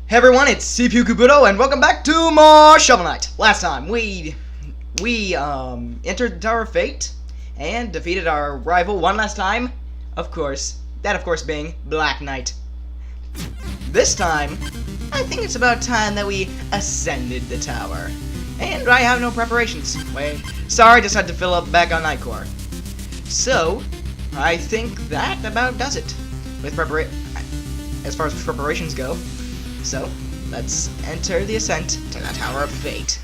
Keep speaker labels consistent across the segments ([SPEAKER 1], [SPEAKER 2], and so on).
[SPEAKER 1] Hey everyone, it's CPU Kabuto, and welcome back to more Shovel Knight. Last time, we entered the Tower of Fate, and defeated our rival one last time. Of course, that of course being Black Knight. This time, I think it's about time that we ascended the tower. And I have no preparations. Wait, sorry, just had to fill up back on Nightcore. So, I think that about does it. With as far as preparations go. So, let's enter the ascent to the Tower of Fate.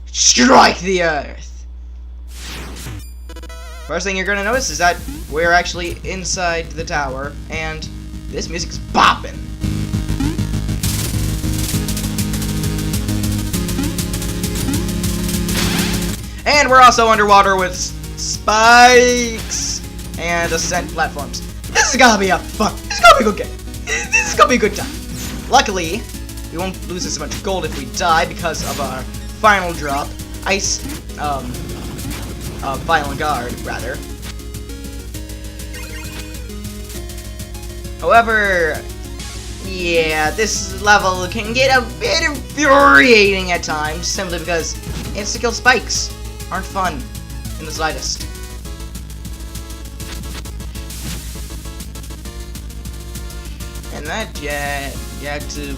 [SPEAKER 1] Strike the earth! First thing you're gonna notice is that we're actually inside the tower, and this music's bopping. And we're also underwater with spikes and ascent platforms. This is gonna be a fun. This is gonna be a good game. This is gonna be a good time. Luckily, we won't lose as much gold if we die because of our final drop. Final guard, rather. However, yeah, this level can get a bit infuriating at times, simply because insta-kill spikes aren't fun in the slightest. And that, yeah, you had to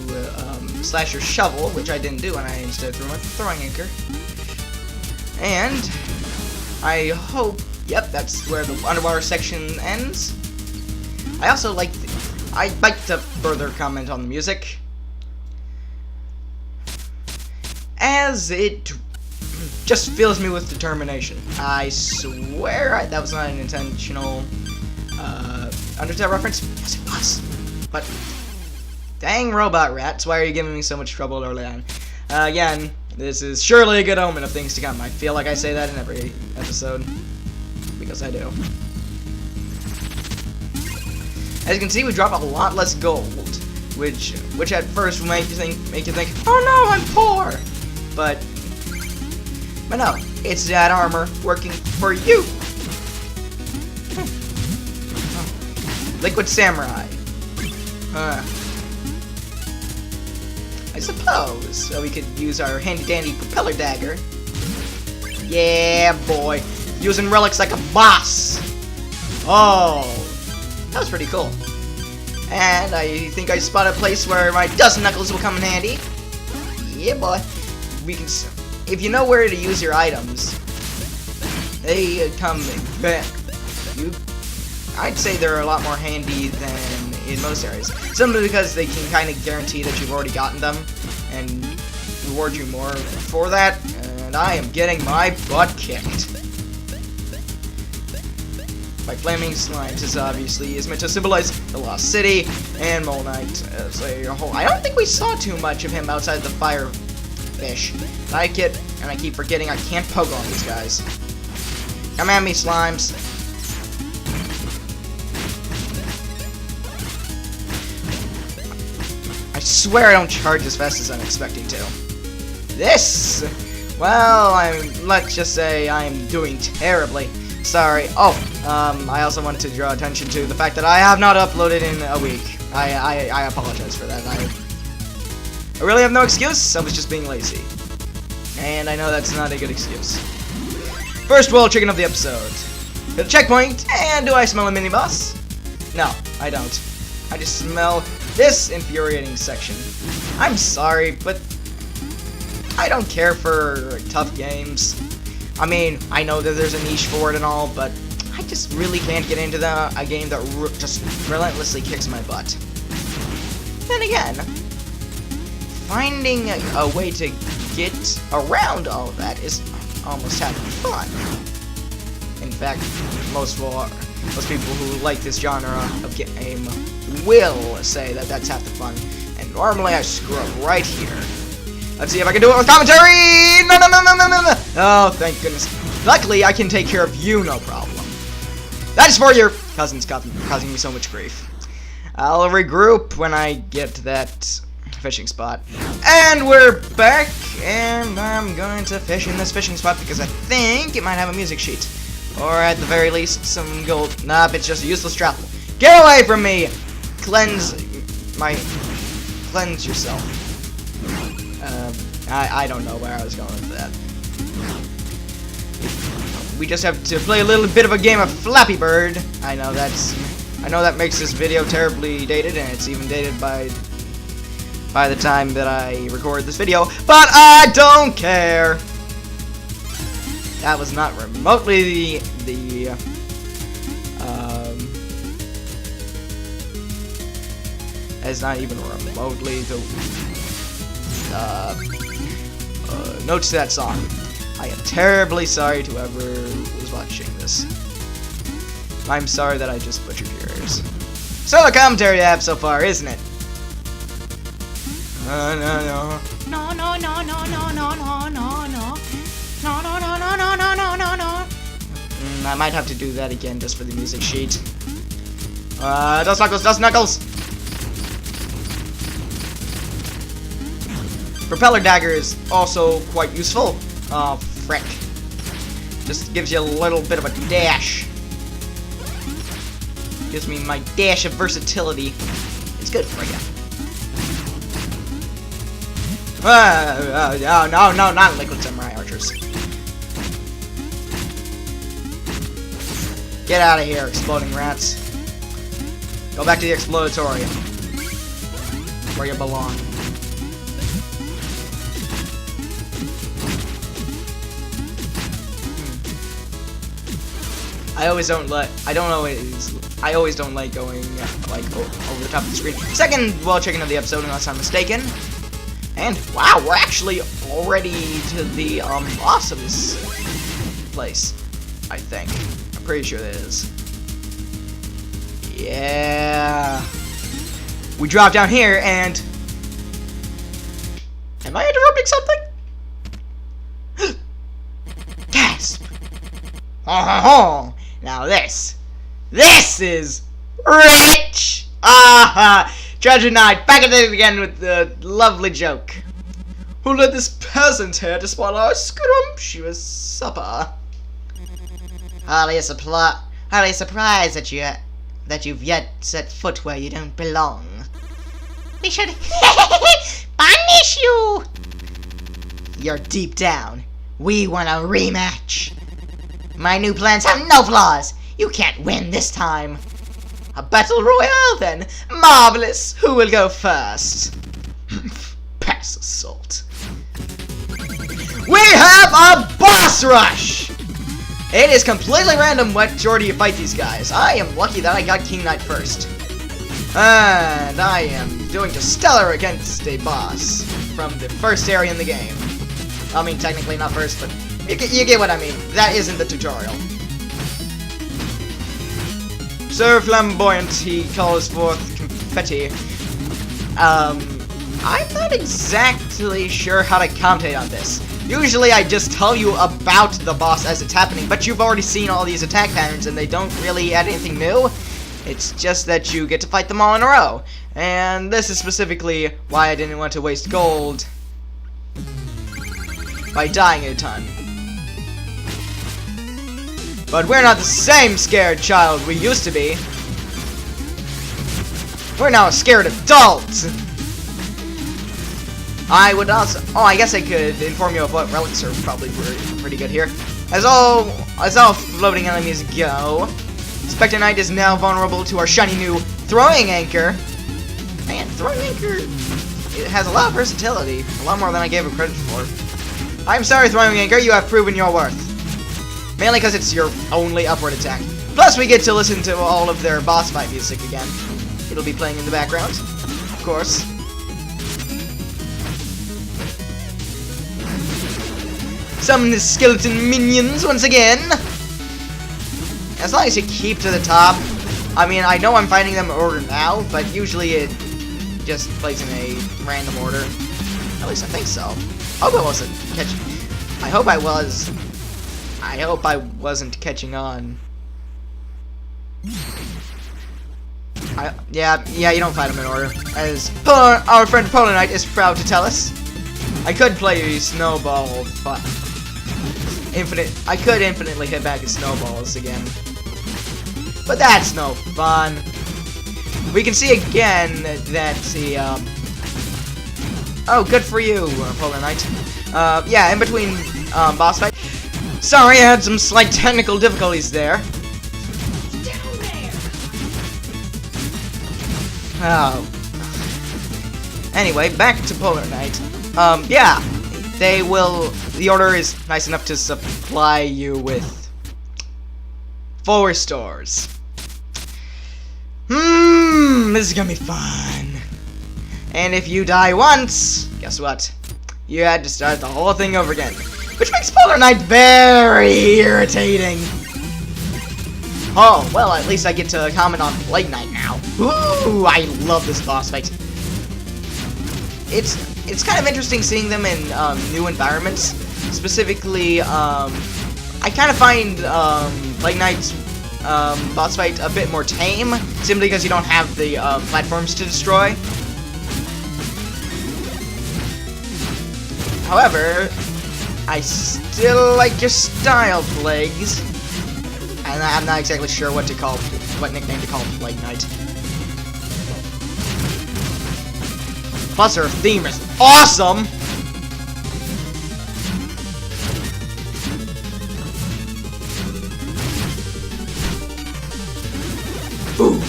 [SPEAKER 1] slash your shovel, which I didn't do, and I instead threw my throwing anchor. And I hope, yep, that's where the underwater section ends. I also I'd like to further comment on the music, as it just fills me with determination. I swear that was not an intentional Undertale reference. Yes, it was. But, dang robot rats, why are you giving me so much trouble early on? Again, this is surely a good omen of things to come. I feel like I say that in every episode, because I do. As you can see, we drop a lot less gold, which at first will make you think, oh no, I'm poor. But no, it's that armor working for you. Liquid Samurai. I suppose we could use our handy-dandy propeller dagger. Yeah, boy. Using relics like a boss. Oh, that was pretty cool. And I think I spot a place where my dust knuckles will come in handy. Yeah, boy. We can, if you know where to use your items, they come back. I'd say they're a lot more handy than in most areas. Simply because they can kind of guarantee that you've already gotten them and reward you more for that. And I am getting my butt kicked by flaming slimes. This obviously is meant to symbolize the Lost City and Mole Knight as a whole. I don't think we saw too much of him outside the fire fish. I keep forgetting I can't poke on these guys. Come at me, slimes. I swear I don't charge as fast as I'm expecting to. This, well, let's just say I'm doing terribly. Sorry. Oh, I also wanted to draw attention to the fact that I have not uploaded in a week. I apologize for that. I really have no excuse. I was just being lazy. And I know that's not a good excuse. First world chicken of the episode. Hit the checkpoint, and do I smell a mini-boss? No, I don't. I just smell this infuriating section. I'm sorry, but I don't care for tough games. I mean, I know that there's a niche for it and all, but I just really can't get into a game that just relentlessly kicks my butt. Then again, finding a way to get around all of that is almost having fun. In fact, most people who like this genre of game will say that that's half the fun. And normally I screw up right here. Let's see if I can do it with commentary! No. Oh, thank goodness. Luckily, I can take care of you, no problem. That is for your cousins causing me so much grief. I'll regroup when I get to that fishing spot. And we're back, and I'm going to fish in this fishing spot because I think it might have a music sheet. Or at the very least, some gold. Nope, it's just a useless trap. Get away from me! Cleanse my cleanse yourself. I don't know where I was going with that. We just have to play a little bit of a game of Flappy Bird. I know that makes this video terribly dated, and it's even dated by the time that I record this video, but I don't care. That was not remotely that's not even remotely the notes to that song. I am terribly sorry to whoever was watching this. I'm sorry that I just butchered yours. So the commentary I have so far, isn't it? No. No. I might have to do that again just for the music sheet. Dust Knuckles! Propeller Dagger is also quite useful. Oh, frick. Just gives you a little bit of a dash. Gives me my dash of versatility. It's good for you. No, not Liquid Samurai Archers. Get out of here, exploding rats. Go back to the Explodatorium. Where you belong. I always don't like going like over the top of the screen. Second wall chicken of the episode, unless I'm mistaken. And wow, we're actually already to the boss of this place. I think. I'm pretty sure that is. Yeah. We drop down here and am I interrupting something? Gasp! Oh, now this is rich! Ah, Treasure Knight, back at it again with the lovely joke. Who led this peasant here to spoil our scrumptious supper? Hardly surprised that you've yet set foot where you don't belong. We should punish you! You're deep down. We want a rematch. My new plans have no flaws. You can't win this time. A battle royale, then. Marvelous. Who will go first? Pass assault. We have a boss rush! It is completely random what order you fight these guys. I am lucky that I got King Knight first. And I am doing just stellar against a boss from the first area in the game. I mean, technically not first, but you get what I mean. That isn't the tutorial. So flamboyant, he calls forth confetti. I'm not exactly sure how to commentate on this. Usually I just tell you about the boss as it's happening, but you've already seen all these attack patterns and they don't really add anything new. It's just that you get to fight them all in a row. And this is specifically why I didn't want to waste gold by dying a ton. But we're not the same scared child we used to be. We're now a scared adult. I would also... Oh, I guess I could inform you of what relics are probably pretty good here. As all floating enemies go, Spectre Knight is now vulnerable to our shiny new Throwing Anchor. Man, Throwing Anchor, it has a lot of versatility. A lot more than I gave it credit for. I'm sorry, Throwing Anchor, you have proven your worth. Mainly because it's your only upward attack. Plus, we get to listen to all of their boss fight music again. It'll be playing in the background, of course. Summon the skeleton minions once again. As long as you keep to the top. I mean, I know I'm fighting them in order now, but usually it just plays in a random order. At least I think so. I hope I wasn't catching. I hope I wasn't catching on. Yeah, you don't fight them in order. As our friend Polar Knight is proud to tell us. I could play Snowball, but I could infinitely hit back at snowballs again. But that's no fun. We can see again that Oh, good for you, Polar Knight. Yeah, in between boss fight. Sorry, I had some slight technical difficulties there.
[SPEAKER 2] Down there.
[SPEAKER 1] Oh. Anyway, back to Polar Knight. Yeah, they will. The Order is nice enough to supply you with 4 stores. This is gonna be fun. And if you die once, guess what? You had to start the whole thing over again. Which makes Polar Knight very irritating. Oh, well, at least I get to comment on Plague Knight now. Ooh, I love this boss fight. It's kind of interesting seeing them in new environments. Specifically, I kind of find Plague Knight's boss fight a bit more tame, simply because you don't have the platforms to destroy. However, I still like your style, Plagues. And I'm not exactly sure what nickname to call Plague Knight. Plus, her theme is awesome! Boom!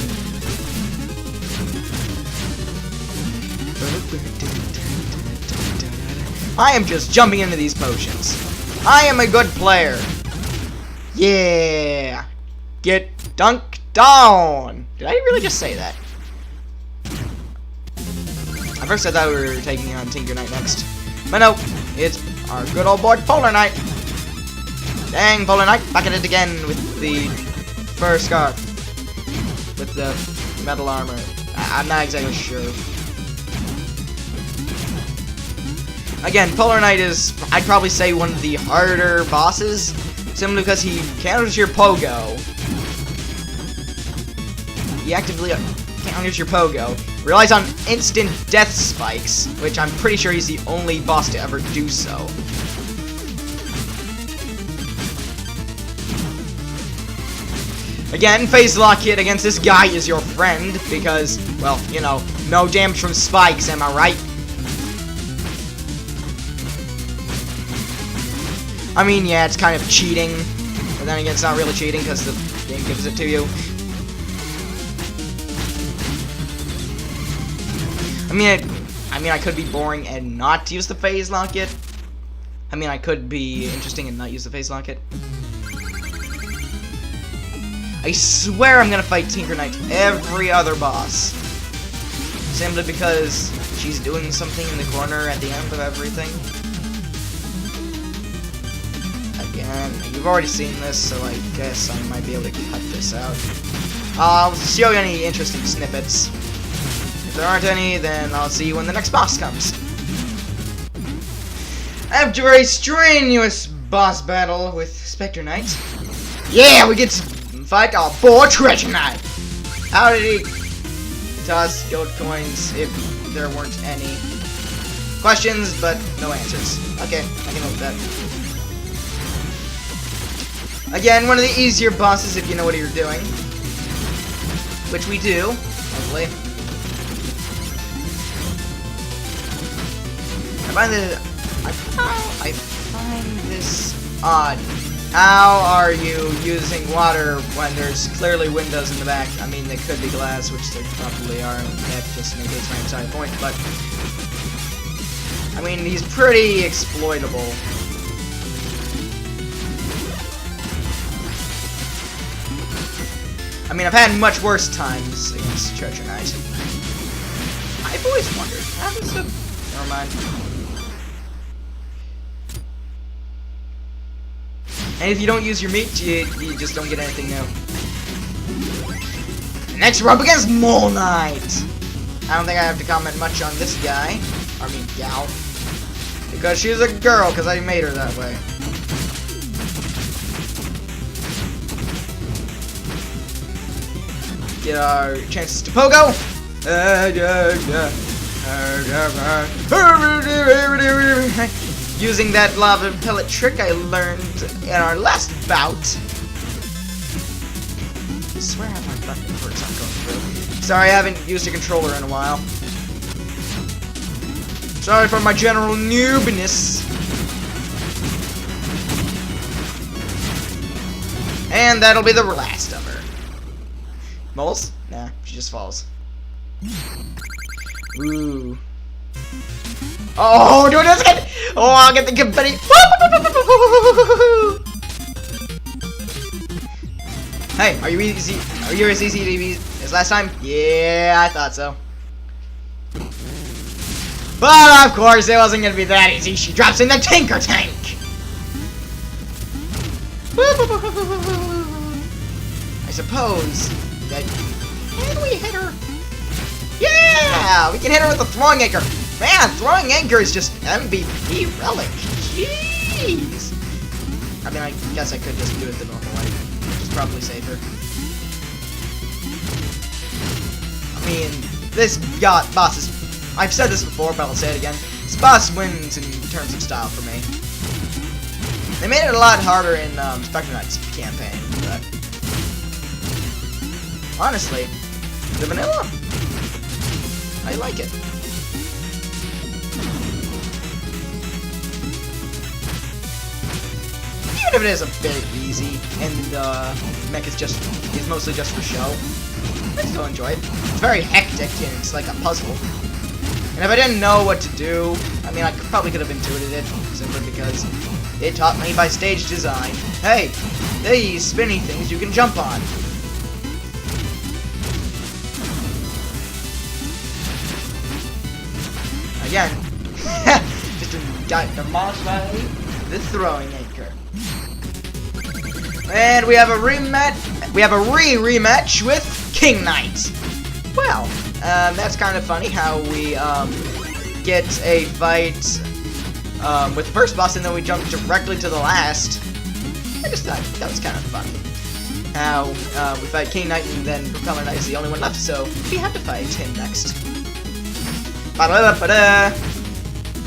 [SPEAKER 1] I am just jumping into these potions. I am a good player. Yeah! Get dunked down! Did I really just say that? At first I thought we were taking on Tinker Knight next. But no, it's our good old boy Polar Knight. Dang, Polar Knight, back at it again with the fur scarf. With the metal armor. I'm not exactly sure. Again, Polar Knight is, I'd probably say, one of the harder bosses, simply because he counters your pogo. He actively counters your pogo, relies on instant death spikes, which I'm pretty sure he's the only boss to ever do so. Again, Phase Lock Hit against this guy is your friend, because, well, you know, no damage from spikes, am I right? I mean, yeah, it's kind of cheating, but then again, it's not really cheating because the game gives it to you. I mean, I could be boring and not use the Phase Lock It. I mean, I could be interesting and not use the Phase Lock It. I swear I'm gonna fight Tinker Knight every other boss, simply because she's doing something in the corner at the end of everything. Again, you've already seen this, so I guess I might be able to cut this out. I'll show you any interesting snippets. If there aren't any, then I'll see you when the next boss comes. After a strenuous boss battle with Spectre Knight, yeah, we get to fight our boy Treasure Knight. How did he toss gold coins if there weren't any? Questions, but no answers. Okay, I can live with that. Again, one of the easier bosses if you know what you're doing. Which we do, hopefully. I find this odd. How are you using water when there's clearly windows in the back? I mean, they could be glass, which they probably are, and that just negates my entire point, but I mean, he's pretty exploitable. I mean, I've had much worse times against Treasure Knight. I've always wondered, how does the... Never mind. And if you don't use your meat, you just don't get anything new. Next, we're up against Mole Knight. I don't think I have to comment much on this guy. I mean, gal. Because she's a girl, because I made her that way. Get our chances to pogo. Using that lava pellet trick I learned in our last bout. I swear I have my button ports on going through. Sorry, I haven't used a controller in a while. Sorry for my general noobness. And that'll be the last of her. Moles? Nah, she just falls. Ooh. Oh, do this again! Oh, I'll get the confetti. Hey, are you easy? Are you as easy to be as last time? Yeah, I thought so. But of course, it wasn't gonna be that easy. She drops in the Tinker Tank. I suppose that can we hit her? Yeah, we can hit her with a throwing anchor. Man, throwing anchor is just MVP relic. Jeez. I mean, I guess I could just do it the normal way. It's probably safer. I mean, this boss is... I've said this before, but I'll say it again. This boss wins in terms of style for me. They made it a lot harder in Spectre Knight's campaign, but... honestly, the vanilla, I like it. Even if it is a bit easy, and the mech is mostly just for show, I still enjoy it. It's very hectic, and it's like a puzzle. And if I didn't know what to do, I mean, I probably could have intuited it, simply because it taught me by stage design. Hey, these spinny things you can jump on. Again, just to demonstrate the throwing anchor. And we have a rematch. We have a rematch with King Knight. Well, that's kind of funny how we get a fight with the first boss and then we jump directly to the last. I just thought that was kind of funny. How we fight King Knight and then Propeller Knight is the only one left, so we have to fight him next. I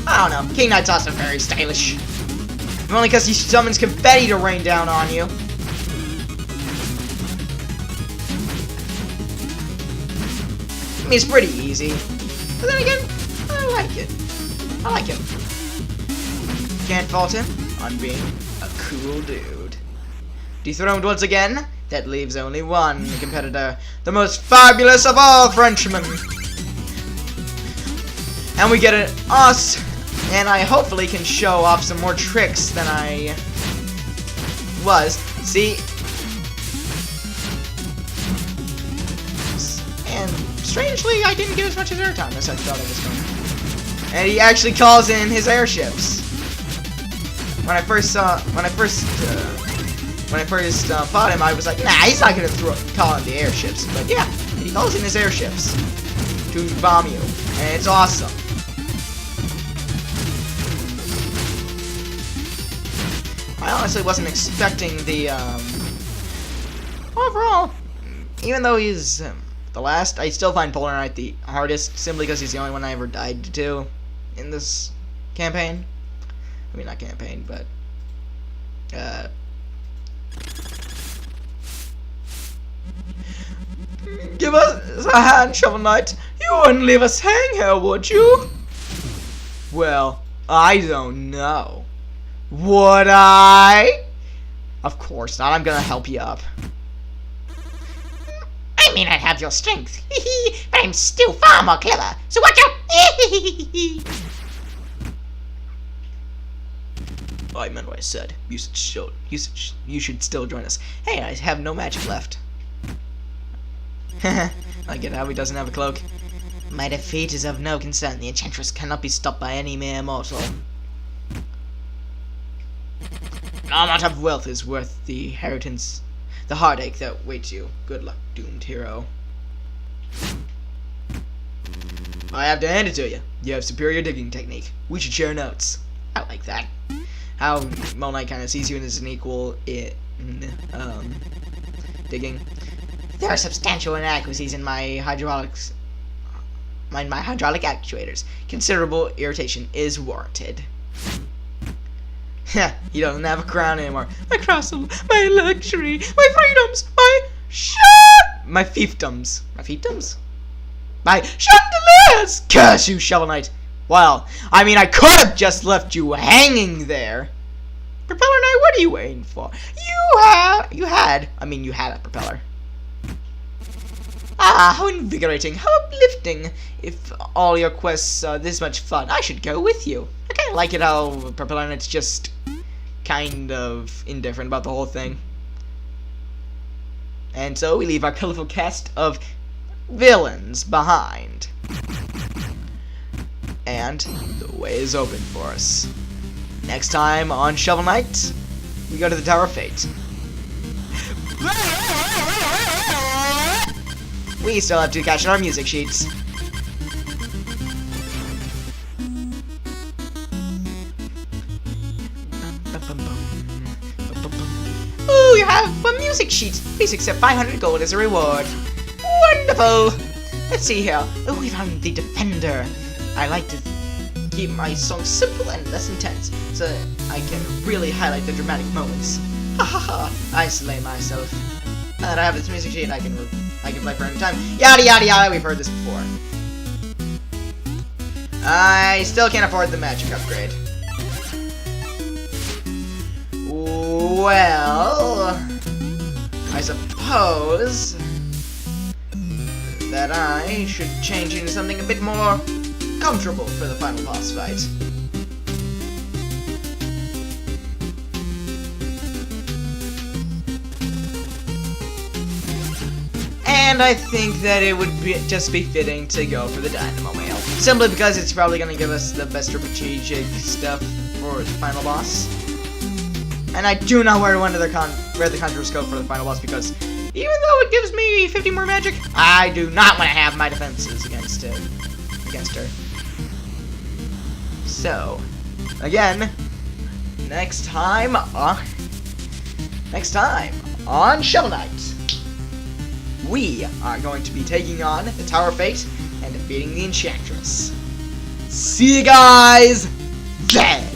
[SPEAKER 1] don't know. King Knight's also very stylish. If only because he summons confetti to rain down on you. I mean, it's pretty easy. But then again, I like it. I like him. Can't fault him on being a cool dude. Dethroned once again. That leaves only one competitor. The most fabulous of all Frenchmen. And we get an us, and I hopefully can show off some more tricks than I was. See? And strangely, I didn't get as much as airtime as I thought I was going to. And he actually calls in his airships. When I first fought him, I was like, nah, he's not gonna call in the airships. But yeah, he calls in his airships to bomb you, and it's awesome. I honestly wasn't expecting the, overall, even though he's the last, I still find Polar Knight the hardest, simply because he's the only one I ever died to in this campaign. I mean, not campaign, but, give us a hand, Shovel Knight. You wouldn't leave us hang here, would you? Well, I don't know. Would I? Of course not. I'm gonna help you up.
[SPEAKER 3] I may not have your strength, but I'm still far more clever, so watch out!
[SPEAKER 1] I meant what I said. You should still join us. Hey, I have no magic left. I get how he doesn't have a cloak.
[SPEAKER 3] My defeat is of no concern. The Enchantress cannot be stopped by any mere mortal.
[SPEAKER 1] No amount of wealth is worth the inheritance, the heartache that waits you. Good luck, doomed hero. I have to hand it to you. You have superior digging technique. We should share notes. I like that. How Mole Knight kind of sees you as an equal in digging.
[SPEAKER 3] There are substantial inadequacies in my hydraulic actuators.
[SPEAKER 1] Considerable irritation is warranted. Heh, he doesn't have a crown anymore. My castle, my luxury, my freedoms, my fiefdoms. My fiefdoms? My chandeliers! Curse you, Shovel Knight! Well, I mean, I could have just left you hanging there. Propeller Knight, what are you waiting for? You had a propeller. Ah, how invigorating, how uplifting. If all your quests are this much fun, I should go with you. I kind of like it how Propeller Knight's just kind of indifferent about the whole thing. And so we leave our colorful cast of villains behind. And the way is open for us. Next time on Shovel Knight, we go to the Tower of Fate. We still have to catch in our music sheets. Ooh, you have a music sheet. Please accept 500 gold as a reward. Wonderful. Let's see here. Oh, we found the Defender. I like to keep my songs simple and less intense, so I can really highlight the dramatic moments. Ha ha ha! I slay myself. Now that I have this music sheet, I can play for any time. Yada yada yada. We've heard this before. I still can't afford the magic upgrade. Well, I suppose that I should change into something a bit more comfortable for the final boss fight. And I think that it would just be fitting to go for the Dynamo Mail. Simply because it's probably going to give us the best strategic stuff for the final boss. And I do not wear the Conjurer's Coat for the final boss because even though it gives me 50 more magic, I do not want to have my defenses against her. So, again, next time on Shovel Knight, we are going to be taking on the Tower of Fate and defeating the Enchantress. See you guys then!